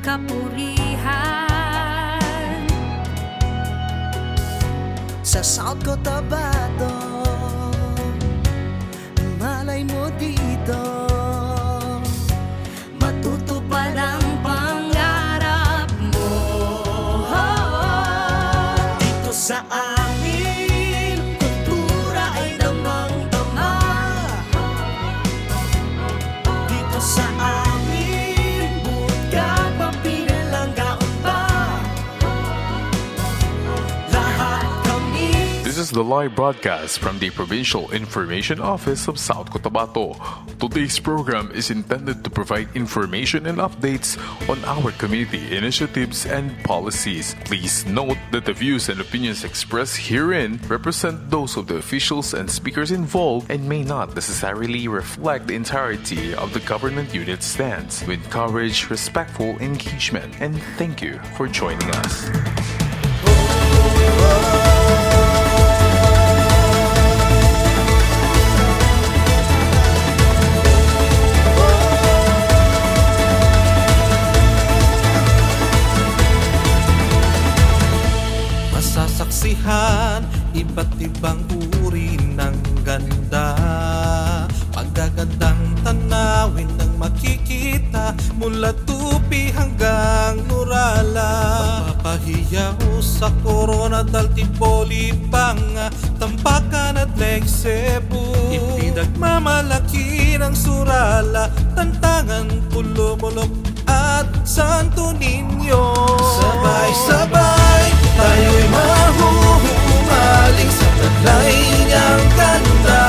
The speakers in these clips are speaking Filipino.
kapurihan. Sa South Cotabato, malay mo dito, Matutupad ang pangarap mo. dito sa amin, kultura ay damang-dama. Dito sa amin, buot ka pa pinalanggaon pa. Lahat kami. This is the live broadcast from the Provincial Information Office of South Cotabato. Today's program is intended to provide information and updates on our community initiatives and policies. Please note that the views and opinions expressed herein represent those of the officials and speakers involved and may not necessarily reflect the entirety of the government unit's stance. We encourage respectful engagement and thank you for joining us. Masasaksihan iba't ibang uri ng ganda. Pagkagandang tanawin ng makikita mula Tupi hanggang Nurala. Papahiyaw sa Corona, Daltipoli, Panga, Tampakan at Lake Cebu. Ipinagmamalaki ng Surala, Tantangan, Pulumulok at Santo Niño. Sabay-sabay tayo'y mahuhumaling sa taglay niyang ganda.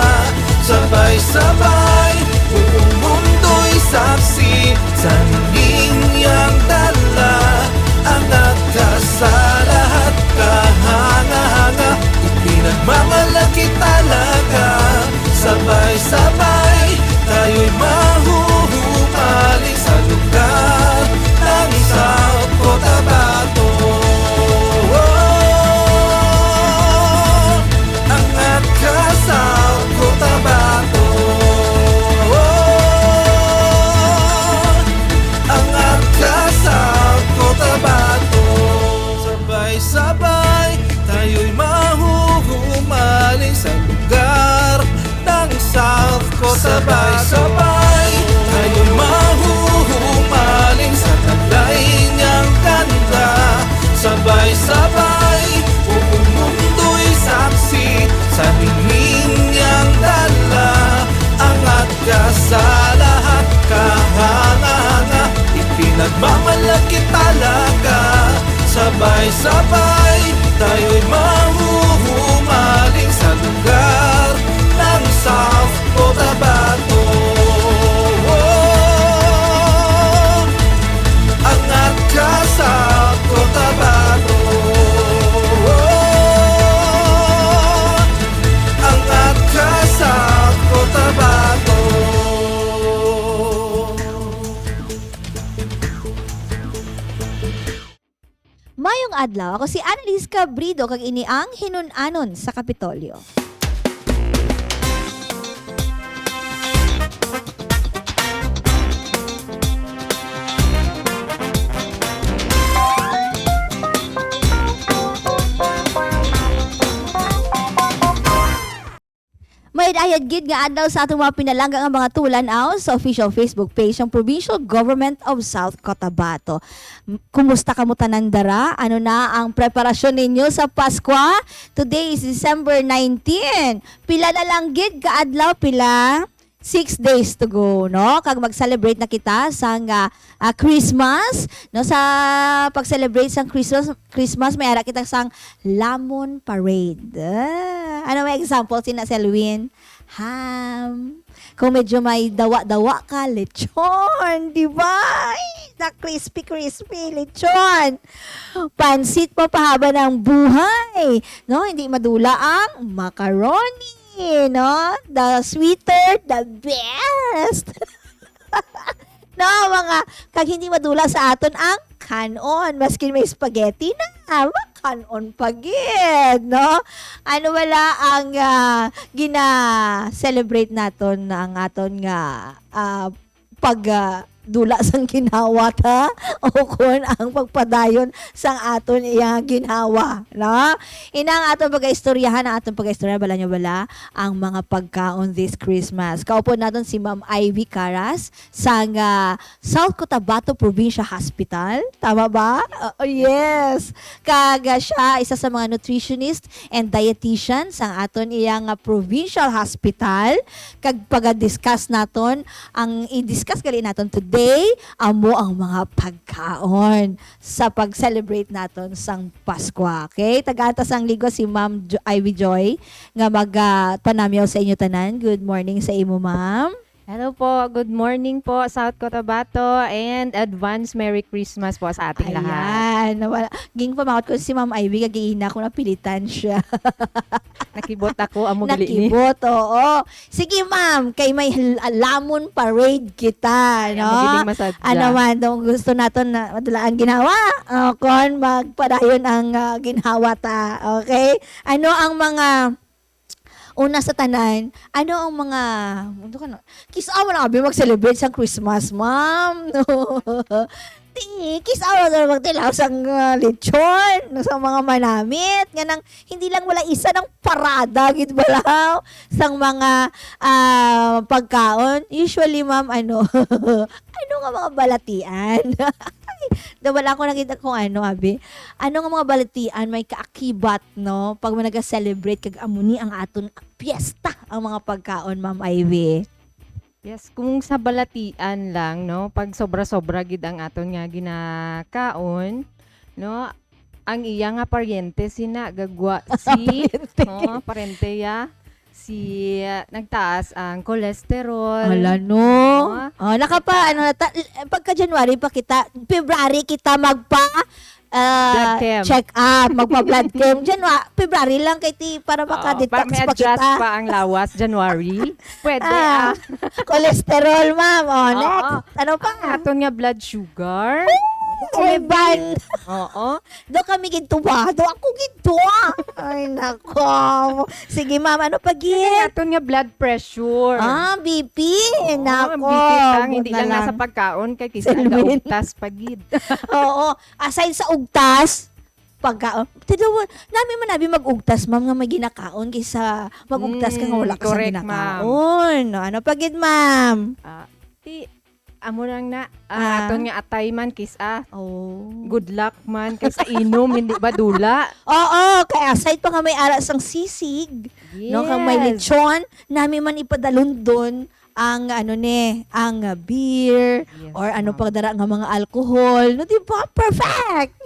Sabay-sabay buong mundo'y saksi sa niyang dala. Angat ka sa lahat, kahanga-hanga, ipinagmamalaki talaga. Sabay-sabay tayo'y mahuhumaling sa lugar ng South Cotabato. Angat ka South Cotabato. Angat ka South Cotabato. Sabay-sabay tayo'y mahuhumaling sa lugar ng South Cotabato. Sabay-sabay tayo'y mahuhumaling sa taglay niyang ganda. Sabay-sabay buong mundo'y saksi sa hinging niyang dala. Angat ka sa lahat, kahanga-hanga, ipinagmamalaki talaga. Sabay-sabay tayo'y mahuhumaling sa lugar ng South Cotabato. Angat ka South Cotabato. Angat ka South Cotabato. Mayong adlaw, ako si Annalise Cabrido kag ini ang hinunanon sa Kapitolyo. May dayad gid nga adlaw sa atong mga pinalanggang ang mga tulanaw sa official Facebook page ng Provincial Government of South Cotabato. Kumusta kamo tanan dara? Ano na ang preparasyon ninyo sa Pasko? Today is December 19. Pila na lang gid ka adlaw, pila? 6 days to go, no? Kag mag-celebrate na kita sa Christmas, no? Sa pag-celebrate sa Christmas may ara kita sang Lamon Parade. Ano may example sina Selwyn? Ham. Kung medyo may dawa-dawa ka, lechon, di ba? Na crispy lechon. Pansit pa pahaba ng buhay, no? Hindi madula ang macaroni. No? The sweeter, the best. No, mga kag hindi madula sa aton ang kanon. Maski may spaghetti na, kanon pagid, no? Ano wala ang gina-celebrate naton ang aton nga dula sang ginawa ta o kun ang pagpadayon sang aton iyang ginawa, no? Inang aton pag-istoryahan, ang aton pag-istorya bala nyo bala ang mga pagkaon this Christmas. Kaupo naton si Ma'am Ivy Caras sang South Cotabato Provincial Hospital. Tama ba? Yes. Kaga siya isa sa mga nutritionist and dietitian sang aton iyang provincial hospital. Kag pag-discuss naton, ang i-discuss gali naton today, amo ang mga pagkaon sa pag-celebrate naton sang Pasko. Okay? Tagata sang ligo si Ma'am Ivy Joy nga magpanamyaw sa inyo tanan. Good morning sa imo, ma'am. Hello po, good morning po South Cotabato and advance Merry Christmas po sa ating lahat. Ayan. Ging pamakot ko si Ma'am Ivy, kagihina ko napilitan siya. Nakibot ako, amo gali ni. Nakibot, oo. Sige, ma'am, kay may lamon parade kita, no? Amo giling masadya. Ano man, kung gusto natin na madala ang ginawa, kung magpadayon ang ginawa ta, okay? Ano ang mga una sa tanan, ano ang mga kisawa na kami mag-celebrate sa Christmas, ma'am? No. Kisawa na magtilaw sa lechon, sa mga manamit, nga nang hindi lang wala isa ng parada, gid balaw, sang mga pagkaon. Usually, ma'am, ano nga mga balatian? Wala ko nakita kung ano, abi. Ano nga mga balatian, may kaakibat, no? Pag nag-celebrate, kag amuni ang aton piyesta, ang mga pagkaon, Ma'am Ivy. Yes, kung sa balatian lang, no, pag sobra-sobra gid ang aton nga ginakaon, no, ang iya nga paryente sina gagwa si parente ya si nagtaas ang cholesterol. Hala, no? Pagka January pa kita, February kita Blood chem. check up, magpa-blood chem. February lang kay ti para maka-detox may pa adjust kita. pa ang lawas January. Pwede Cholesterol, ma'am. Next. Oo. Ano pa? Ang aton nga blood sugar. Evan. Oo. Do kami gintuwa. Do ako gintuwa. Ay, nako. Sige, ma'am. Ano pa, Ang Git? aton nga blood pressure. BP. Oo, Nako. bitit lang, hindi Buti lang na nasa pagkaon kay kisa Selwyn. gaugtas pagid. Oo. Aside sa ugtas, pagkaon. Nabi mag-ugtas, ma'am, nga may ginakaon kaysa mag-ugtas ka nga wala ka sa correct, ginakaon. Ano pa, Git, ma'am? Ti amo lang na Ah. aton nga atay man kisa Oh. good luck man kaysa inom hindi ba dula. Oo, kaya aside pa nga may aras ang sisig, no, kang may lechon, nami man ipadalon doon ang ang beer Yes, or ano ma'am. pag dara nga mga alcohol, no, di ba? Perfect.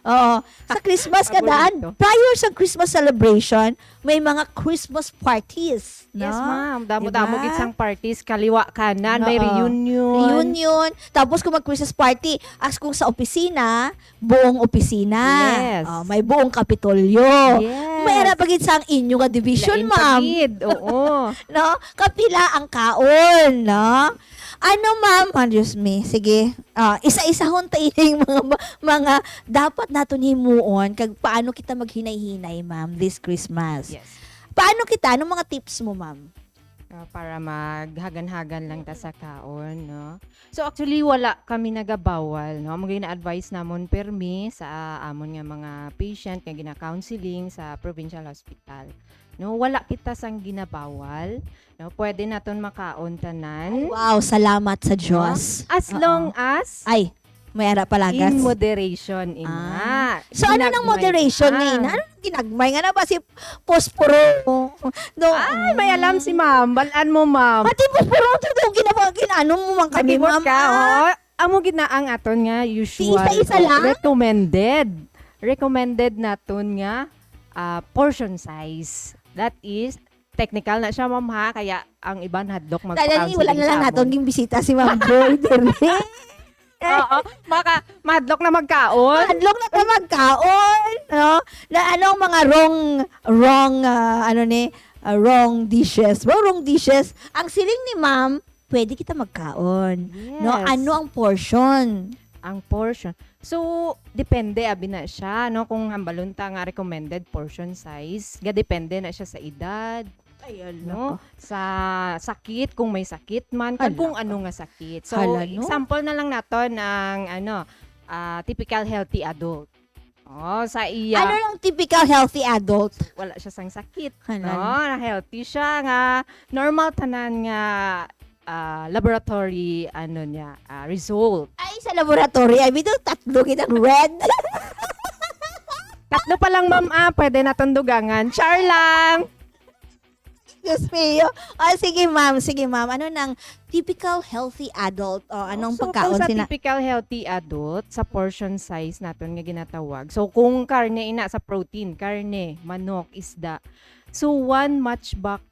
Oo. Sa Christmas kadaan, Paborito. prior sa Christmas celebration, may mga Christmas parties, no? Yes, ma'am. Damo-damo Diba? gid sang parties kaliwa kanan, may Oo. reunion. Reunion. Tapos kung mag-Christmas party, as kung sa opisina, buong opisina. Yes. May buong kapitolyo. Yes. May pagit sa ang inyo nga division, Lain ma'am. pagid, oo. No? Kapila ang kaon, no? Ano, ma'am? Diyos me. Sige. Isa-isa hon taining mga dapat nato himuon kag paano kita maghinay-hinay, ma'am, this Christmas. Yes. Paano kita? Anong mga tips mo, ma'am? Para maghagan-hagan lang ta sa kaon, no. So actually wala kami nagabawal, no. Amo gina-advise namon permi sa amon nga mga patient nga gina-counseling sa provincial hospital. No, wala kita sang ginabawal, no. Pwede naton makaon tanan. Wow, salamat sa Diyos. As long as Ay, may ara palagas. in moderation ina. So, ano ng moderation ngayon? Ano nang ginagmay nga na ba si Posporo? No. Ay, may alam si ma'am. Balaan mo, ma'am. Pati Posporo, ito ginano mo man kami, Nakibot ma'am. ka, oh. Amo gid na ang aton nga usual. Isa-isa lang? Recommended naton nga portion size. That is technical na siya, ma'am, ha, kaya ang iban hadlok Dahil wala na lang natin naton. yung bisita si Ma'am Joy. Oo, maka madlok na magkaon. Hadlok na ka magkaon. No? Na anong mga wrong dishes. Wrong dishes. Ang siling ni Ma'am, pwede kita magkaon. Yes. No? Ano ang portion? Ang portion. So, depende abi na siya, no, kung hambalon ta nga recommended portion size. Ga depende na siya sa edad. Ayun, no? Sa sakit, kung may sakit man, kag Hala. kung ano nga sakit. So, Hala, no? example na lang naton ng typical healthy adult. Oh, sa iya, Ano lang typical healthy adult? wala siya sang sakit. Hala. No, na healthy siya nga, normal tanan nga laboratory result. Ay, sa laboratory, ay bito tatlo kitang red. Tatlo pa lang ma'am, pwede naton dugangan. Char lang. Diyos mio. Sige ma'am. Ano nang typical healthy adult? O, anong So, pagkaon kung sa sina? typical healthy adult, sa portion size naton nga ginatawag. So, kung karne ina sa protein, karne, manok, isda. So, 1 matchbox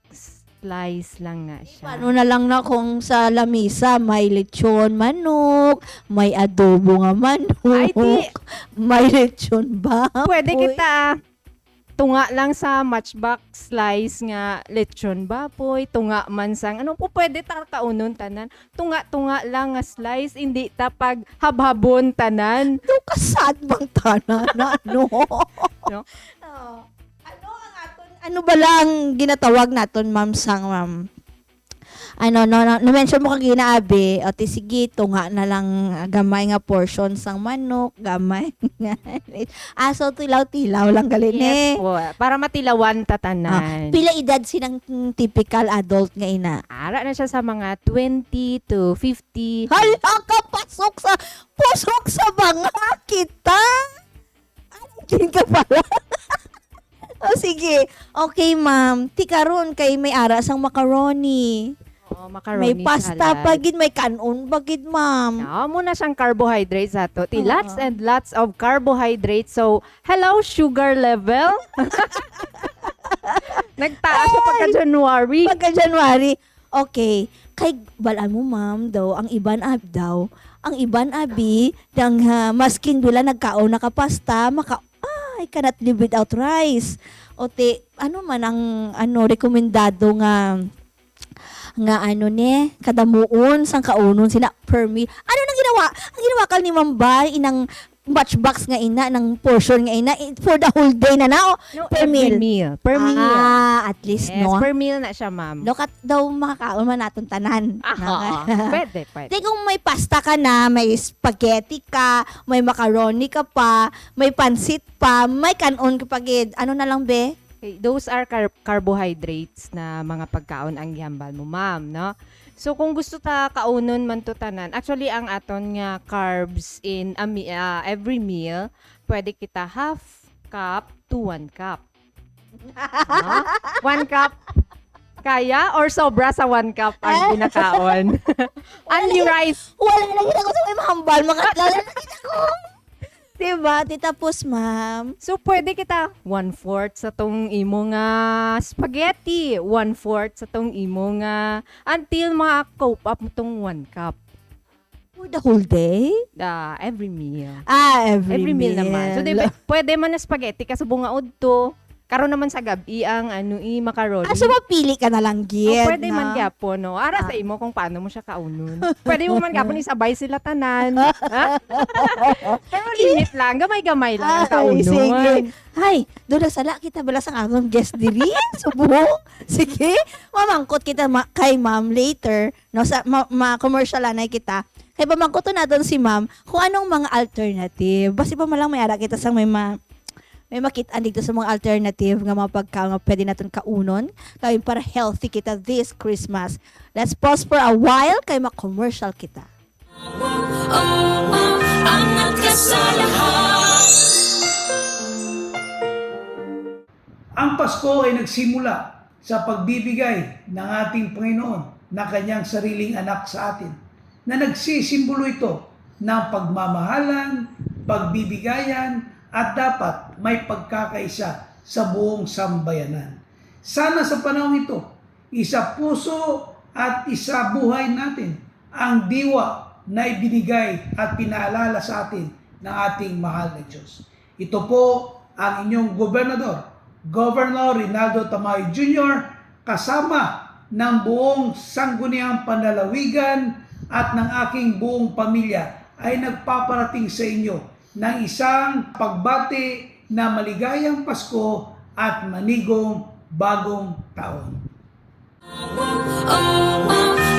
slice lang na siya. Paano na lang na kung sa lamisa may lechon manok, may adobo nga manok, Ay, di. may lechon ba? Pwede kita tunga lang sa matchbox slice nga lechon baboy, tunga man sang ano po pwede ta kaunon tanan. Tunga lang nga slice, hindi ta pag habhabon tanan. Do kasad bang tanan ano? No? Oh. Ano ba lang ginatawag naton ma'am sang ma'am? Na-mention mo kang ginaabi, o ti sige, tunga na lang gamay nga portion sang manok, gamay nga. So tilaw-tilaw lang galin Yes po, para matilawan tatanan. Pila edad sinang typical adult nga ina? Ara na siya sa mga 20 to 50. Hala ka, pusok sa banga kita. Ano ka pala? O sige, okay ma'am. Ti karon kay may ara sang macaroni. Oh, macaroni May pasta salad. pagid, may kanon pagid ma'am. No, muna siyang carbohydrates ato. Lots and lots of carbohydrates. So, hello sugar level. Nagtaas siya pagka January. Pagka January, okay. Kay balaan mo ma'am daw, ang iban ab daw. Ang iban abi, dang maskin bila nagkaon na kapasta, ay cannot live without rice. O te, ano man ang rekomendado nga kadamuon sang kaunon sila per meal. Ano nang ginawa? Ang ginawa kal ni Ma'am Bar inang matchbox nga ina ng portion nga ina for the whole day na o No, per every meal. Per meal. At least Yes, no. per meal na siya, ma'am. Lokat daw makakaon man naton tanan. Pwede. Di kung may pasta ka na, may spaghetti ka, may macaroni ka pa, may pansit pa, may kanon ka pagid. Ano na lang be? Okay, those are carbohydrates na mga pagkaon ang gihambal mo, ma'am, no? So kung gusto ta kaunon man to tanan, actually ang aton nga carbs in every meal, pwede kita half cup to 1 cup. No? 1 cup kaya or sobra sa 1 cup ang kinakaon? Only rice. Wala na kita ko sa may mahambal, makaklala na kita ko. Diba? Tapos, ma'am. So, pwede kita 1/4 sa tong imo nga spaghetti, 1/4 sa tong imo nga until ma-cope up mo tong 1 cup. For the whole day? Every meal. Every Meal naman. So, pwede man na spaghetti kasi bungaod to. Karon naman sa gabi ang macaroni. So, mapili ka na lang, Gid. Pwede man gyapon, no? Ara sa imo kung paano mo siya kaunon. Pwede mo man gyapon isabay sila tanan. Ha? Pero limit lang, gamay-gamay lang ang kaunon. Sige. Hay, doon na sala kita balas ang akong guest diri. Subong. Sige. Mamangkot kita kay ma'am later. No, sa ma-commercial anay kita. Kay pamangkot na doon si ma'am kung anong mga alternative. Basi pa malang may ara kita sang may makita dito sa mga alternative nga mga pagkaon nga pwede natin kaunon kay para healthy kita this Christmas. Let's pause for a while kay ma-commercial kita. Angat ka sa lahat. Ang Pasko ay nagsimula sa pagbibigay ng ating Panginoon na kanyang sariling anak sa atin, na nagsisimbolo ito ng pagmamahalan, pagbibigayan, at dapat may pagkakaisa sa buong sambayanan. Sana sa panahon ito, isa puso at isa buhay natin ang diwa na ibinigay at pinaalala sa atin ng ating mahal na Diyos. Ito po ang inyong gobernador, Governor Rinaldo Tamayo Jr., kasama ng buong sangguniang panlalawigan at ng aking buong pamilya ay nagpaparating sa inyo ng isang pagbati na maligayang Pasko at manigong bagong taon.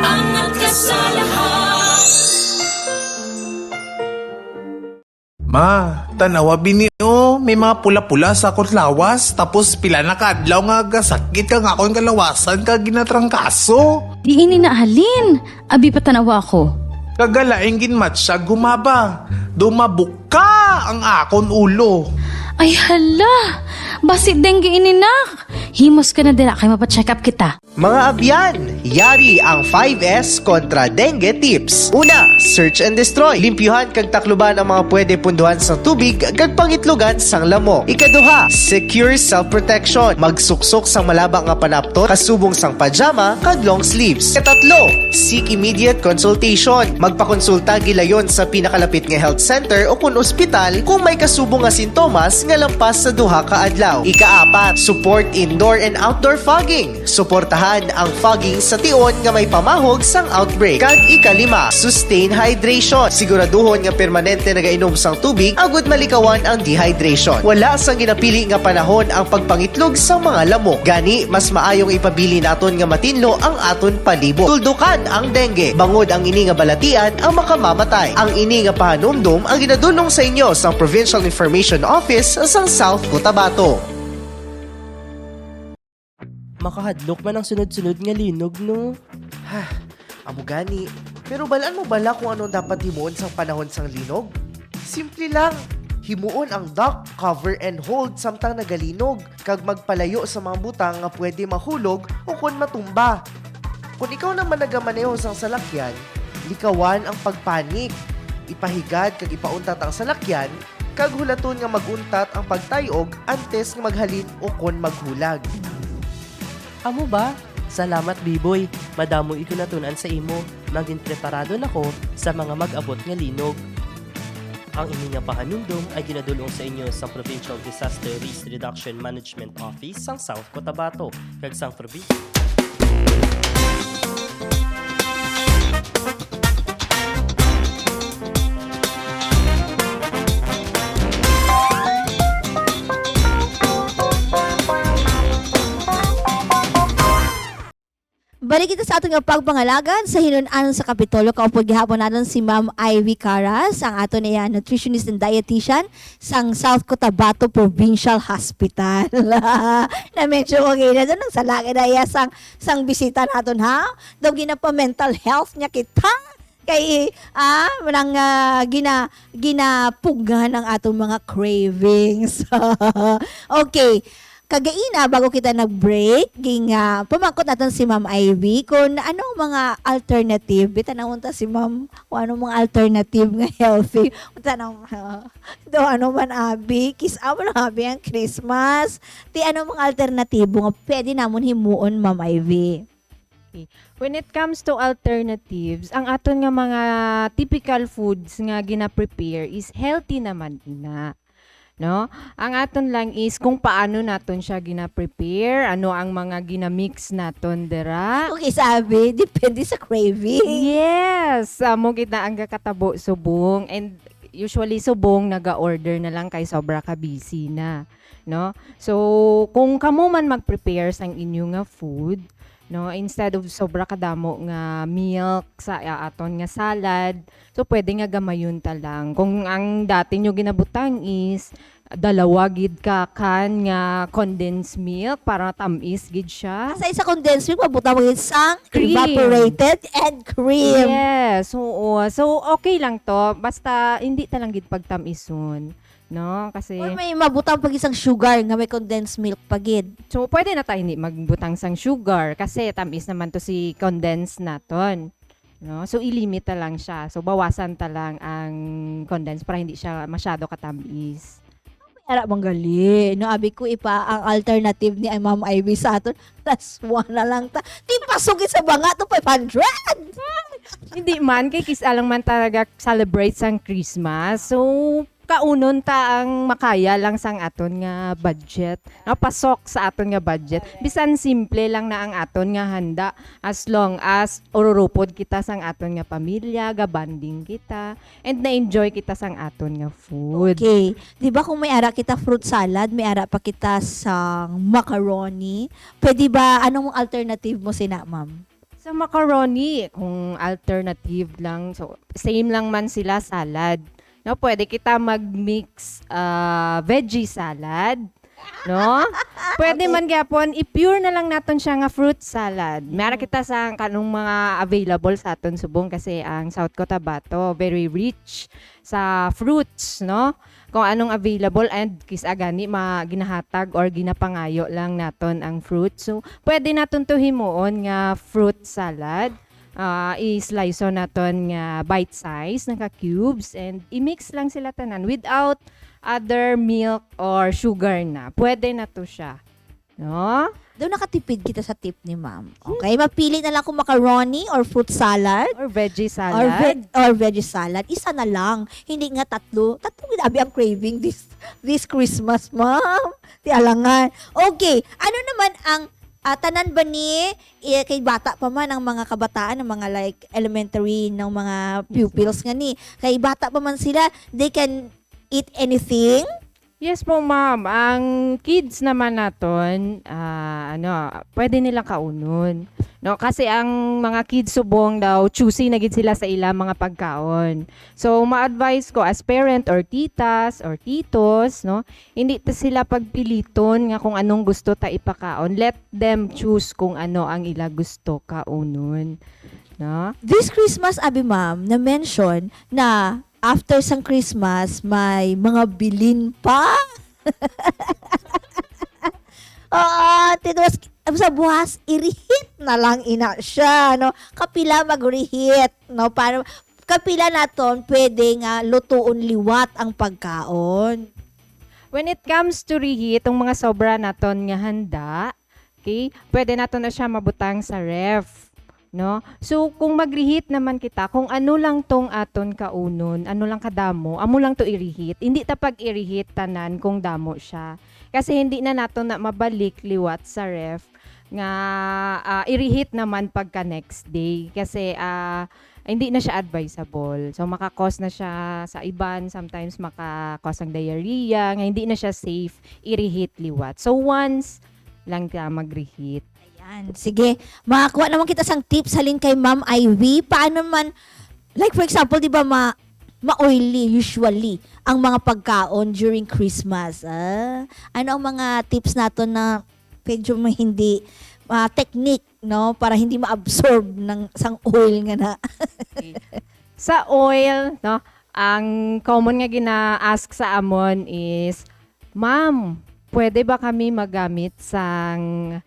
Angat ka sa lahat. Ma, tanawa bini may mga pula-pula sa akong lawas, tapos pila na kadlaw nga sakit ka nga akong kalawasan ka ginatrangkaso. Di ini na halin. Abi patanawa ko. Kagalaing ginmatsa gumaba. Dumabuka ang akon ulo. Ay hala. Basit dengue ini nak. Himos ka na dira kay mapacheck up kita. Mga abyan, yari ang 5S kontra dengue tips. Una, search and destroy. Limpyuhan kag takluban ang mga pwede punduhan sa tubig kag pangitlugan sang lamo. Ikaduha, secure self-protection. Magsuksok sang malabang nga panapton, kasubong sang pajama kag long sleeves. Katatlo, seek immediate consultation. Magpakonsulta gilayon sa pinakalapit nga health center o kun ospital kung may kasubong nga sintomas nga lampas sa duha ka adlaw. Ikaapat, support indoor and outdoor fogging. Suportahan ang fogging sa tion nga may pamahog sang outbreak. Kag ikalima, sustain hydration. Siguraduhon nga permanente nagainom sang tubig agud malikawan ang dehydration. Wala sang ginapili nga panahon ang pagpangitlog sa mga lamok. Gani, mas maayong ipabili naton nga matinlo ang aton palibot. Tuldukan ang dengue. Bangod ang ini nga balatian ang makamamatay. Ang ini nga pahanumdum ang ginadulong sa inyo sang Provincial Information Office sang South Cotabato. Makahadlok man ang sunod-sunod nga linog, no? Amo gani. Pero balaan mo bala kung anong dapat himuon sang panahon sang linog? Simple lang. Himuon ang duck, cover and hold samtang nagalinog kag magpalayo sa mga butang nga pwede mahulog o kun matumba. Kung ikaw naman nagamaneho sang salakyan, likawan ang pagpanik. Ipahigad kag ipauntat ang salakyan kag hulaton nga maguntat ang pagtayog antes nga maghalin o kon maghulag. Amo ba? Salamat, Biboy. Madamo ito natunan sa imo. Maging preparado na ko sa mga mag-abot nga linog. Ang ini nga pahanumdum ay ginadulong sa inyo sa Provincial Disaster Risk Reduction Management Office sang South Cotabato kag sang probinsya. Balik kita sa ating pagpangalagan sa hinunan sa Kapitolyo. Kaupod gihapon natin si Ma'am Ivy Caras, ang ato niya nutritionist and dietitian sang South Cotabato Provincial Hospital. Na medyo okay na doon. Sa laki na iya sang bisita natin, ha? Daw ginapa mental health niya kita. Kay ginapugan ng atong mga cravings. Okay. Kagaina, bago kita nag-break, pamangkot natin si Ma'am Ivy kung anong mga alternative. Bitanawon ta si Ma'am kung anong mga alternative nga healthy. Ano man abi, kisa mo na abi ang Christmas. Ti anong mga alternatibo nga pwede namon himuon, Ma'am Ivy? When it comes to alternatives, ang aton nga mga typical foods nga gina-prepare is healthy naman ina. No? Ang aton lang is kung paano naton siya gina-prepare, ano ang mga gina-mix naton dira. Okay, sabi, depende sa craving. Yes, mo kita ang kakatabo subong, and usually subong naga-order na lang kay sobra ka busy na, no? So, kung kamo man mag-prepare sang inyo nga food, no, instead of sobra kadamo nga milk sa aton nga salad, so pwede nga gamayon ta lang. Kung ang dati nyo ginabutang is dalawa gid ka kan nga condensed milk para tamis gid siya. Sa isa condensed milk, mabuta mo yun sang Cream. evaporated and cream. Yes, oo. So okay lang to, basta hindi ta lang gid pagtamison, no? Kasi Or may mabutang pag isang sugar nga may condensed milk pagid. so pwede na tayo hindi magbutang sang sugar kasi tamis naman to si condensed naton. No? So ilimit ta lang siya. So bawasan ta lang ang condensed para hindi siya masyado katamis. Ara bang gali. No, abi ko ipa ang alternative ni Ma'am Ivy sa aton. +1 na lang ta. Di pasugit sa banga to 500. Hindi man, kay kis alang man talaga celebrate sang Christmas. So, kaunon ta ang makaya lang sang aton nga budget. Pasok sa aton nga budget. Bisan simple lang na ang aton nga handa as long as ururupod kita sang aton nga pamilya, gabanding kita, and na-enjoy kita sang aton nga food. Okay. Di ba kung may ara kita fruit salad, may ara pa kita sang macaroni, pwede ba, anong alternative mo sina, ma'am? Sa macaroni, kung alternative lang, so same lang man sila salad. No, pwede kita mag-mix veggie salad, no? Pwede man gyapon i-pure na lang naton siya nga fruit salad. Meron kita sa kanong mga available sa aton subong kasi ang South Cotabato very rich sa fruits, no? Kung anong available and kisagani ginahatag or ginapangayo lang naton ang fruit. So, pwede naton to himuon nga fruit salad. I-slice naton nga bite size naka cubes and i-mix lang sila tanan without other milk or sugar na. Pwede na to siya. No? Doon nakatipid kita sa tip ni ma'am. Okay, mapili na lang kung macaroni or fruit salad. Or veggie salad. Or veggie salad. Isa na lang. Hindi nga tatlo. Tatlo ginabi ang craving this Christmas, ma'am. Di alangan. Okay, ano naman ang tanan ba ni kay bata pa man ang mga kabataan, ng mga like elementary ng mga pupils nga ni. Kay bata pa man sila, they can eat anything. Yes po, ma'am. Ang kids naman naton, pwede nilang kaunon. No, kasi ang mga kids subong daw choosy na gid sila sa ilang mga pagkaon. So ma-advise ko as parent or titas or titos, no, hindi ta sila pagpiliton nga kung anong gusto ta ipakaon. Let them choose kung ano ang ila gusto kaunon. No? This Christmas, abi ma'am, na-mention na after sang Christmas, may mga bilin pa. Tinos, sa buhas, irihit na lang ina siya, no? Kapila mag-reheat, no? Para, kapila naton, pwede nga lutuon liwat ang pagkaon. When it comes to reheat, itong mga sobra naton nga handa, okay, pwede naton na siya mabutang sa ref. No? So, kung mag-reheat naman kita, kung ano lang tong aton kaunon, ano lang kadamo, amo lang to i-reheat. Hindi ta pag i-reheat tanan kung damo siya. Kasi hindi na naton na mabalik liwat sa ref nga i-reheat naman pagka next day. Kasi hindi na siya advisable. So, makakos na siya sa iban. Sometimes makakos ang diarrhea. Nga hindi na siya safe i-reheat liwat. So, once lang ka mag-reheat. Ayan. Sige, makakuha naman kita sang tips halin kay Ma'am Ivy. Paano man, like for example, di ba ma-oily usually ang mga pagkaon during Christmas. Ano ang mga tips nato na medyo hindi technique, no? Para hindi ma-absorb ng sang oil nga na. Sa oil, no, ang common nga gina-ask sa amon is, Ma'am, pwede ba kami magamit sang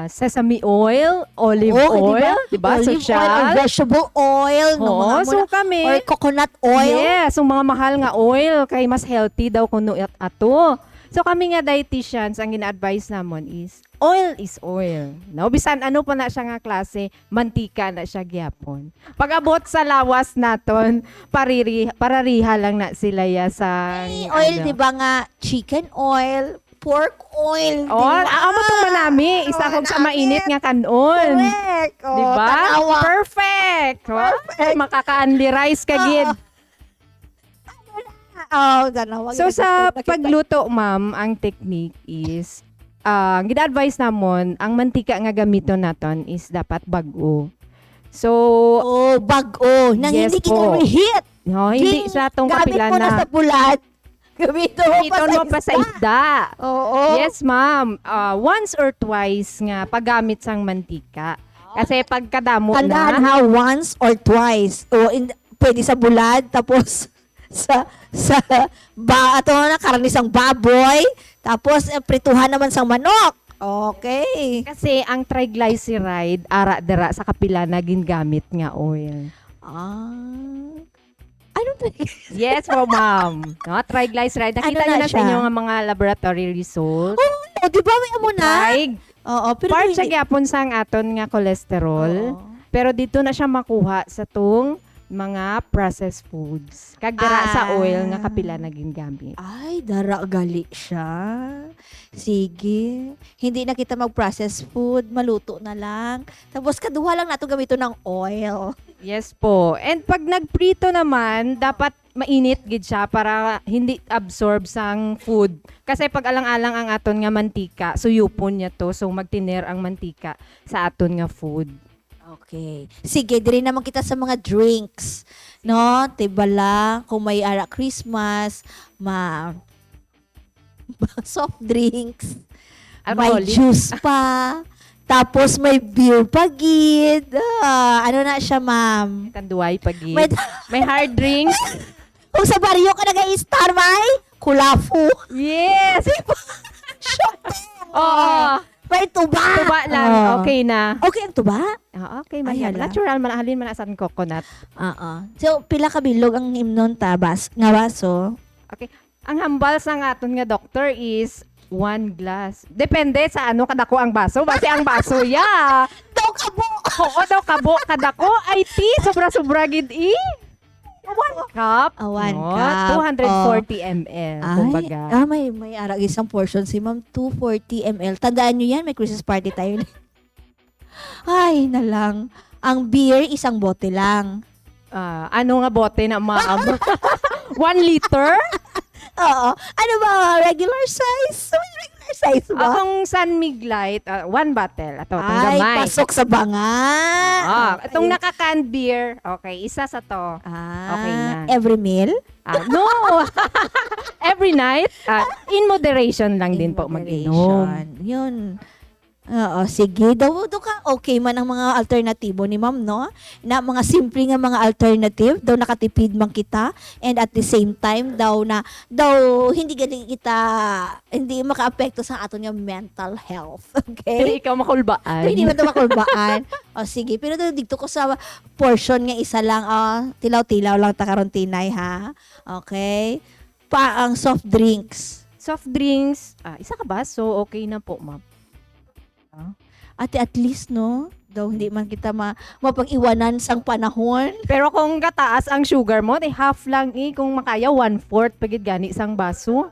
sesame oil, olive oil, diba? Olive Social. oil or vegetable oil, no? Oo, Mga so kami, or coconut oil. yes, yung mga mahal nga oil, kay mas healthy daw kuno ato. So kami nga dietitians, ang gina-advise namon is, oil is oil. No? Bisan ano pa na siya nga klase, mantika na siya gyapon. Pag abot sa lawas naton, parariha lang na sila ya sa Oil, di ba nga, chicken oil, pork oil, Oh, amo to manami, isa kog sa mainit nga kanon. Correct. Oh, Diba? tanawa. Perfect. Perfect. Makaka-only rice ka gid. Tanawa. So sa pagluto, ma'am, ang technique is gina-advise namon ang mantika nga gamiton naton is dapat bag-o. So, bag-o. Nang Yes hindi po. kinarehit. no, hindi sa tong kapila Gamit mo na sa bulat. Gamit mo pa sa isda. Oo. Yes, ma'am. Once or twice nga paggamit sang mantika. Kasi pagkadamo Tandaan na. ha, once or twice. O, pwede sa bulad, tapos ato na karnisang baboy, tapos prituhan naman sang manok. Okay. Kasi ang triglyceride, ara-dara sa kapila na gingamit nga oil. Anong Yes po, ma'am. No, triglyceride. Nakita Ano niyo na na sa siya? inyo nga mga laboratory results. Oh, di ba may amo na? Oo, pero Part hindi- siya gyapon sang aton nga cholesterol. Oo. Pero dito na siya makuha sa tung mga processed foods. Kagdara sa oil nga kapila naging gamit. Ay, dara gali siya. Sige. Hindi na kita mag-process food, maluto na lang. Tapos kaduha lang nato gamito ng oil. Yes po. And pag nagprito naman, dapat mainit gid siya para hindi absorb sang food. Kasi pag alang-alang ang aton nga mantika, suyupon niya to. So magtiner ang mantika sa aton nga food. Okay. Sige, diri naman kita sa mga drinks. No? Tibala, kung may ara Christmas, soft drinks, may Alcoholic. juice pa, tapos may beer pa gid. Ano na siya, ma'am? Tanduay pagi. May, May hard drinks. kung sa baryo ka nag-i-star, may kulafu. Yes! Oo. May tuba. Tuba lang. Oh. Okay na. Okay ang tuba? Okay, Ay, man. hala. Natural man. Halin man asan coconut. Oo. So, pila ka bilog ang imnon tabas nga baso? Okay. Ang hambal sa nga aton nga doctor is 1 glass. Depende sa ano kadako ang baso. Base ang baso, yeah. Daw ka mo! Oo daw kabo kadako. Ay ti, sobra-sobra gid i. 1 cup. 1 cup. 240 ml. Kumbaga. May arag isang portion si ma'am, 240 ml. Tandaan nyo yan, may Christmas party tayo. Ay, na lang. Ang beer, isang bote lang. Ano nga bote na ma'am? 1 liter? Oo. Ano ba, regular size? May regular size ba? Akong San Miglite, 1 bottle. Ato, itong Ay, gamay. pasok sa banga. Itong naka-canned beer, okay, isa sa to. Okay na. Every meal? No! Every night, in moderation lang din po mag-inom. Yun. Oo, sige. Daw ka okay man ang mga alternatibo ni ma'am, no? Na mga simple nga mga alternative, daw nakatipid man kita, and at the same time, daw hindi galing kita, hindi maka-apekto sa aton nga mental health. Pero Okay? ikaw makulbaan. Hindi man ito makulbaan. O sige, pero dito ko sa portion nga isa lang, tilaw-tilaw lang takaron tinay, ha? Okay? Ang soft drinks. Soft drinks, isa ka ba? So, okay na po, ma'am. At least, no? Daw hindi man kita mapag-iwanan sang panahon. Pero kung kataas ang sugar mo, half lang kung makaya, 1/4 pagid gani isang baso.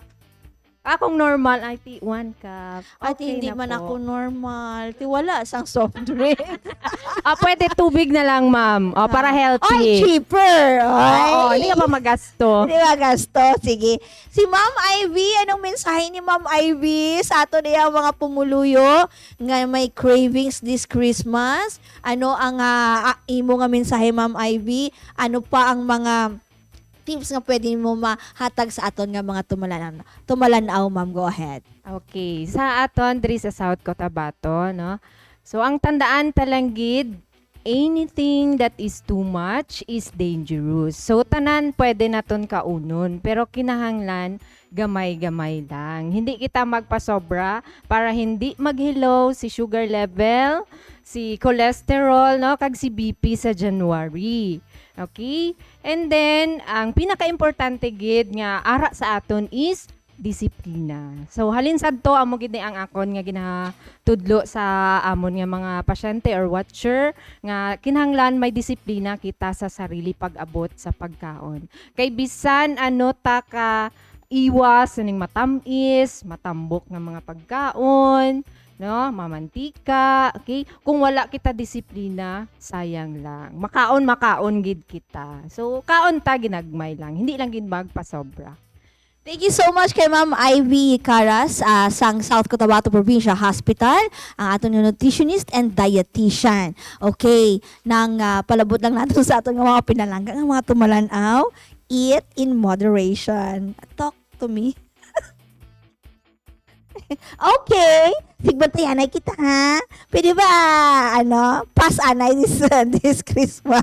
Kung normal, ay 1 cup. At Okay hindi na man po. ako normal. Wala sang soft drink. Pwede tubig na lang, ma'am. Para healthy. Ay, cheaper! Oo, Ay, hindi ka pa magasto. hindi ba gasto? Sige. Si Ma'am Ivy, anong mensahe ni Ma'am Ivy sa ato niya mga pumuluyo nga may cravings this Christmas? Ano ang imo nga mensahe, Ma'am Ivy? Ano pa ang mga tips nga pwede mo mahatag sa aton nga mga tumalanaw, ma'am? Go ahead. Okay, sa aton diri sa South Cotabato, no? So ang tandaan talanggid, anything that is too much is dangerous. So tanan pwede naton kaunon, pero kinahanglan gamay-gamay lang. Hindi kita magpasobra para hindi maghilow si sugar level, si cholesterol, no, kag si BP sa January. Okay? And then, ang pinaka-importante gid nga ara sa aton is disiplina. So, halin sadto amo gid ni ang akon nga ginatudlo sa amon nga mga pasyente or watcher nga kinahanglan may disiplina kita sa sarili pag-abot sa pagkaon. Kay bisan ano ta ka iwas ning matamis, matambok nga mga pagkaon, no, mamantika, okay? Kung wala kita disiplina, sayang lang. Makaon gid kita. So, kaon ta ginagmay lang, hindi lang gid magpasobra. Thank you so much kay Ma'am Ivy Caras sang South Cotabato Provincial Hospital, ang aton nutritionist and dietitian. Okay, nang palabot lang natin sa aton nga mga pinalangga, nga mga tumalanaw, eat in moderation. Talk to me. Okay. Sigbantayanay kita, ha? Pwede ba, pass anay this Christmas?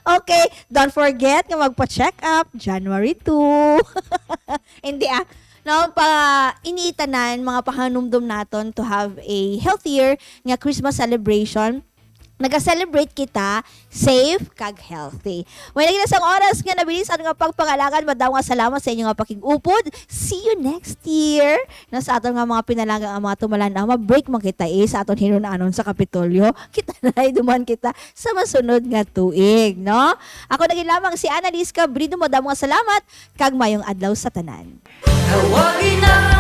Okay. Don't forget nga magpa-check up January 2. Hindi no, iniitanan mga pahanumdum naton to have a healthier nga Christmas celebration nag-celebrate kita, safe, kag healthy. May naging isang oras nga nabilis ang nga pagpangalangan, madaw nga salamat sa inyo nga pakig-upod. See you next year. Na sa aton nga mga pinalagang ang mga tumalanaw, ma-break man kita sa aton hinunanon sa Kapitolyo. Kita na duman kita sa masunod nga tuig, no? Ako naging lamang si Annalise Cabrido, madaw nga salamat, kag mayong adlaw sa tanan. Tawagin na